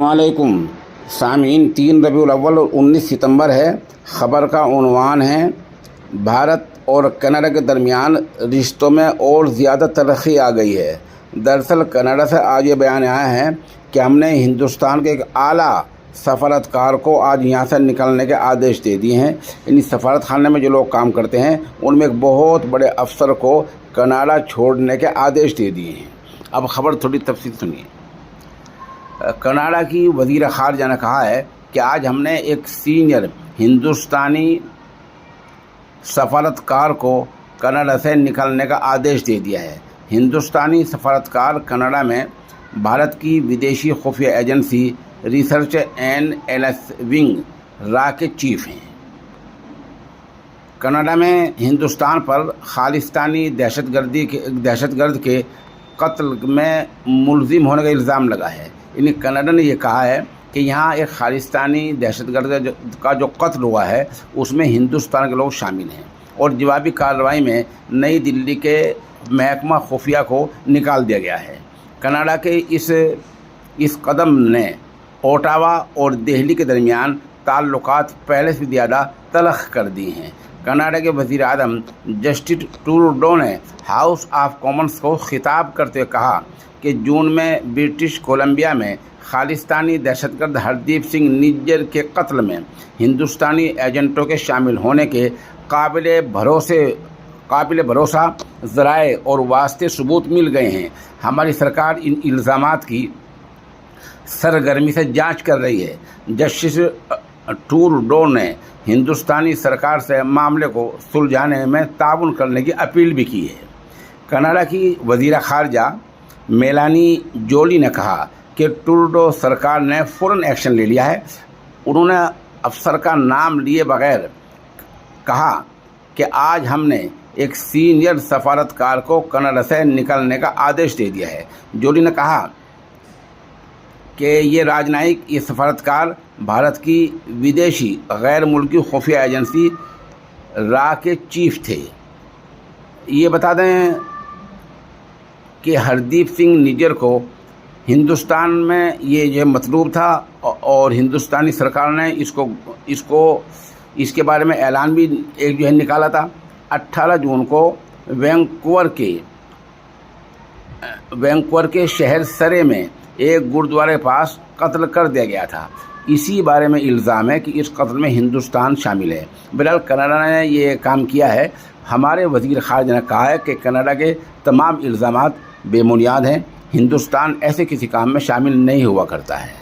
वालेकुम सामीन। 3 रबीउल अव्वल और 19 सितंबर है। ख़बर का उन्वान है, भारत और कनाडा के दरमियान रिश्तों में और ज़्यादा तरक्की आ गई है। दरअसल कनाडा से आज ये बयान आया है कि हमने हिंदुस्तान के एक आला सफारतकार को आज यहाँ से निकलने के आदेश दे दिए हैं। इन सफारत खाने में जो लोग काम करते हैं उनमें एक बहुत बड़े अफसर को कनाडा छोड़ने के आदेश दे दिए हैं। अब ख़बर थोड़ी तफसील सुनिए। कनाडा की वज़ीर ख़ारजा ने कहा है कि आज हमने एक सीनियर हिंदुस्तानी सफारतकार को कनाडा से निकलने का आदेश दे दिया है। हिंदुस्तानी सफारतकार कनाडा में भारत की विदेशी खुफिया agency research and analysis wing रा के चीफ हैं। कनाडा में हिंदुस्तान पर खालिस्तानी दहशतगर्द के कत्ल में मुलजिम होने का इल्ज़ाम लगा है। इन कनाडा ने यह कहा है कि यहाँ एक खालिस्तानी दहशतगर्द का जो कत्ल हुआ है उसमें हिंदुस्तान के लोग शामिल हैं और जवाबी कार्रवाई में नई दिल्ली के महकमा खुफिया को निकाल दिया गया है। कनाडा के इस कदम ने ओटावा और दिल्ली के दरमियान ताल्लुकात पहले से ज़्यादा तलख कर दी हैं। कनाडा के वज़ीर आज़म जस्टिन ट्रूडो ने हाउस ऑफ कॉमन्स को खिताब करते हुए कहा कि जून में ब्रिटिश कोलंबिया में खालिस्तानी दहशतगर्द हरदीप सिंह निज्जर के कत्ल में हिंदुस्तानी एजेंटों के शामिल होने के काबिल भरोसा ज़राए और वास्ते सबूत मिल गए हैं। हमारी सरकार इन इल्ज़ामात की सरगर्मी से जांच कर रही है। जस्टिस ट्रूडो ने हिंदुस्तानी सरकार से मामले को सुलझाने में ताउन करने की अपील भी की है। कनाडा की वज़ीर ख़ारजा मेलानी जोली ने कहा कि ट्रूडो सरकार ने फ़ौरन एक्शन ले लिया है। उन्होंने अफसर का नाम लिए बगैर कहा कि आज हमने एक सीनियर सफारतकार को कनाडा से निकलने का आदेश दे दिया है। जोली ने कहा कि ये राजनयिक ये सफारतकार भारत की विदेशी गैर मुल्की खुफिया एजेंसी रा के चीफ थे। ये बता दें कि हरदीप सिंह निज्जर को हिंदुस्तान में ये जो मतलूब था और हिंदुस्तानी सरकार ने इसके बारे में ऐलान भी एक जो है निकाला था। 18 जून को वैंकूवर के शहर सरे में एक गुरुद्वारे पास कत्ल कर दिया गया था। इसी बारे में इल्ज़ाम है कि इस कत्ल में हिंदुस्तान शामिल है। बहरहाल कनाडा ने ये काम किया है। हमारे वज़ीर ख़ारजा ने कहा है कि कनाडा के तमाम इल्ज़ामात बेबुनियाद हैं। हिंदुस्तान ऐसे किसी काम में शामिल नहीं हुआ करता है।